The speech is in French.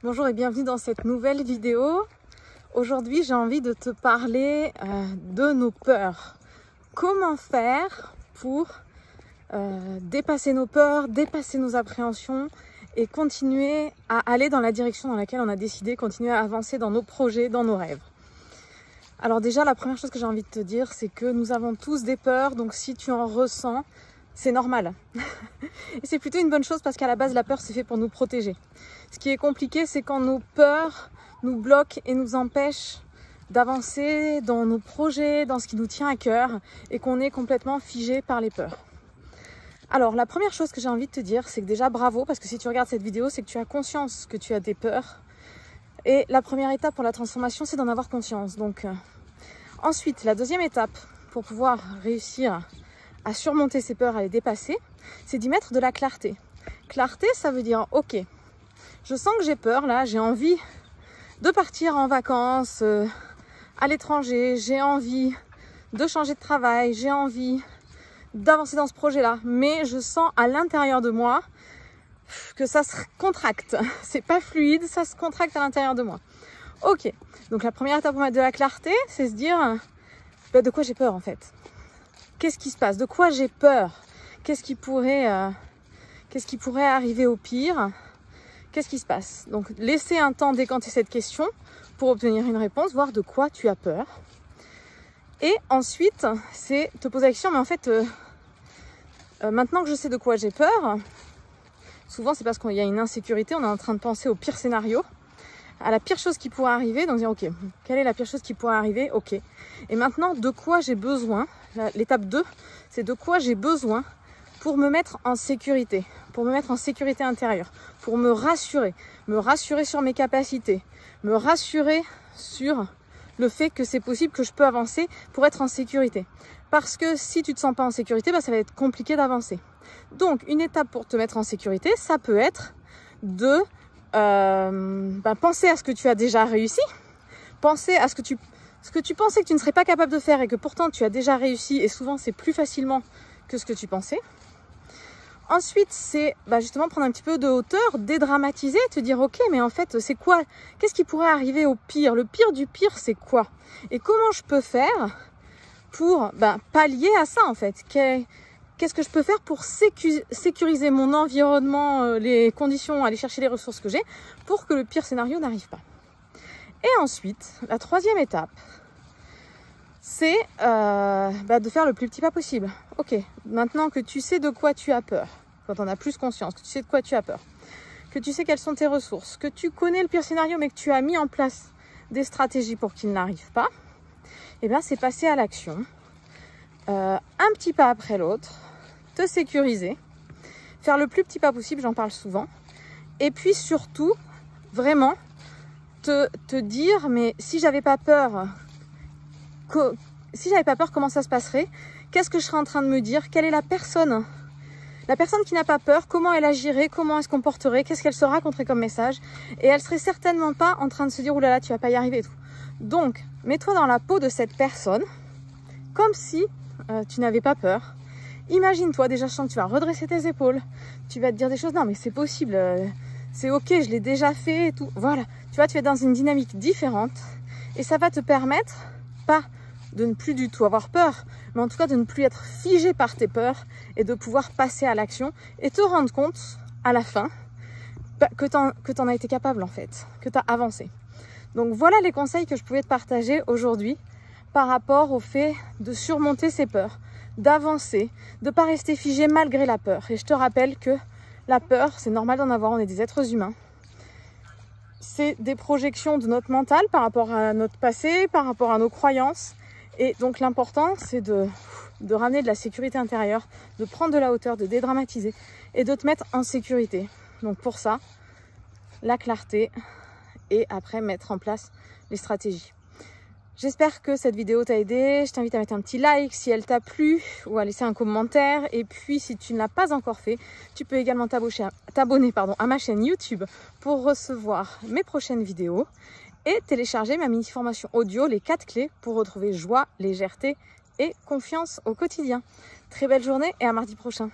Bonjour et bienvenue dans cette nouvelle vidéo. Aujourd'hui, j'ai envie de te parler de nos peurs. Comment faire pour dépasser nos peurs, dépasser nos appréhensions et continuer à aller dans la direction dans laquelle on a décidé, continuer à avancer dans nos projets, dans nos rêves. Alors déjà, la première chose que j'ai envie de te dire, c'est que nous avons tous des peurs, donc si tu en ressens, c'est normal. Et c'est plutôt une bonne chose parce qu'à la base, la peur, c'est fait pour nous protéger. Ce qui est compliqué, c'est quand nos peurs nous bloquent et nous empêchent d'avancer dans nos projets, dans ce qui nous tient à cœur et qu'on est complètement figé par les peurs. Alors, la première chose que j'ai envie de te dire, c'est que déjà bravo, parce que si tu regardes cette vidéo, c'est que tu as conscience que tu as des peurs. Et la première étape pour la transformation, c'est d'en avoir conscience. Donc, ensuite, la deuxième étape pour pouvoir réussir à surmonter ces peurs, à les dépasser, c'est d'y mettre de la clarté. Clarté, ça veut dire, ok, je sens que j'ai peur, là, j'ai envie de partir en vacances à l'étranger, j'ai envie de changer de travail, j'ai envie d'avancer dans ce projet-là, mais je sens à l'intérieur de moi que ça se contracte. C'est pas fluide, ça se contracte à l'intérieur de moi. Ok, donc la première étape pour mettre de la clarté, c'est se dire de quoi j'ai peur en fait. Qu'est-ce qui se passe? De quoi j'ai peur? Qu'est-ce qui pourrait arriver au pire? Qu'est-ce qui se passe? Donc, laisser un temps décanter cette question pour obtenir une réponse, voir de quoi tu as peur. Et ensuite, c'est te poser la question, mais en fait, maintenant que je sais de quoi j'ai peur, souvent c'est parce qu'il y a une insécurité, on est en train de penser au pire scénario, à la pire chose qui pourrait arriver, donc dire ok, quelle est la pire chose qui pourrait arriver? Ok. Et maintenant, de quoi j'ai besoin? L'étape 2, c'est de quoi j'ai besoin pour me mettre en sécurité, pour me mettre en sécurité intérieure, pour me rassurer sur mes capacités, me rassurer sur le fait que c'est possible, que je peux avancer pour être en sécurité. Parce que si tu ne te sens pas en sécurité, ça va être compliqué d'avancer. Donc, une étape pour te mettre en sécurité, ça peut être de penser à ce que tu as déjà réussi, penser à ce que tu pensais que tu ne serais pas capable de faire et que pourtant tu as déjà réussi, et souvent c'est plus facilement que ce que tu pensais. Ensuite, c'est justement prendre un petit peu de hauteur, dédramatiser, te dire ok, mais en fait c'est quoi? Qu'est-ce qui pourrait arriver au pire? Le pire du pire, c'est quoi? Et comment je peux faire pour pallier à ça en fait? Qu'est-ce que je peux faire pour sécuriser mon environnement, les conditions, aller chercher les ressources que j'ai pour que le pire scénario n'arrive pas? Et ensuite, la troisième étape, c'est de faire le plus petit pas possible. Ok, maintenant que tu sais de quoi tu as peur, quand on a plus conscience, que tu sais de quoi tu as peur, que tu sais quelles sont tes ressources, que tu connais le pire scénario mais que tu as mis en place des stratégies pour qu'il n'arrive pas, et bien c'est passer à l'action, un petit pas après l'autre, te sécuriser, faire le plus petit pas possible, j'en parle souvent, et puis surtout, vraiment, te dire, mais si j'avais pas peur, comment ça se passerait? Qu'est-ce que je serais en train de me dire? Quelle est la personne qui n'a pas peur? Comment elle agirait? Comment elle se comporterait? Qu'est-ce qu'elle se raconterait comme message? Et elle serait certainement pas en train de se dire, oulala, tu vas pas y arriver et tout. Donc, mets-toi dans la peau de cette personne, comme si tu n'avais pas peur. Imagine-toi, déjà, je sens que tu vas redresser tes épaules. Tu vas te dire des choses, non mais c'est possible, c'est ok, je l'ai déjà fait et tout. Voilà, tu vas être dans une dynamique différente et ça va te permettre, pas de ne plus du tout avoir peur, mais en tout cas de ne plus être figé par tes peurs et de pouvoir passer à l'action et te rendre compte à la fin que t'en as été capable en fait, que tu as avancé. Donc voilà les conseils que je pouvais te partager aujourd'hui par rapport au fait de surmonter ses peurs, d'avancer, de ne pas rester figé malgré la peur. Et je te rappelle que la peur, c'est normal d'en avoir, on est des êtres humains. C'est des projections de notre mental par rapport à notre passé, par rapport à nos croyances. Et donc l'important, c'est de ramener de la sécurité intérieure, de prendre de la hauteur, de dédramatiser et de te mettre en sécurité. Donc pour ça, la clarté et après mettre en place les stratégies. J'espère que cette vidéo t'a aidé. Je t'invite à mettre un petit like si elle t'a plu ou à laisser un commentaire. Et puis, si tu ne l'as pas encore fait, tu peux également t'abonner à ma chaîne YouTube pour recevoir mes prochaines vidéos et télécharger ma mini-formation audio, les 4 clés pour retrouver joie, légèreté et confiance au quotidien. Très belle journée et à mardi prochain.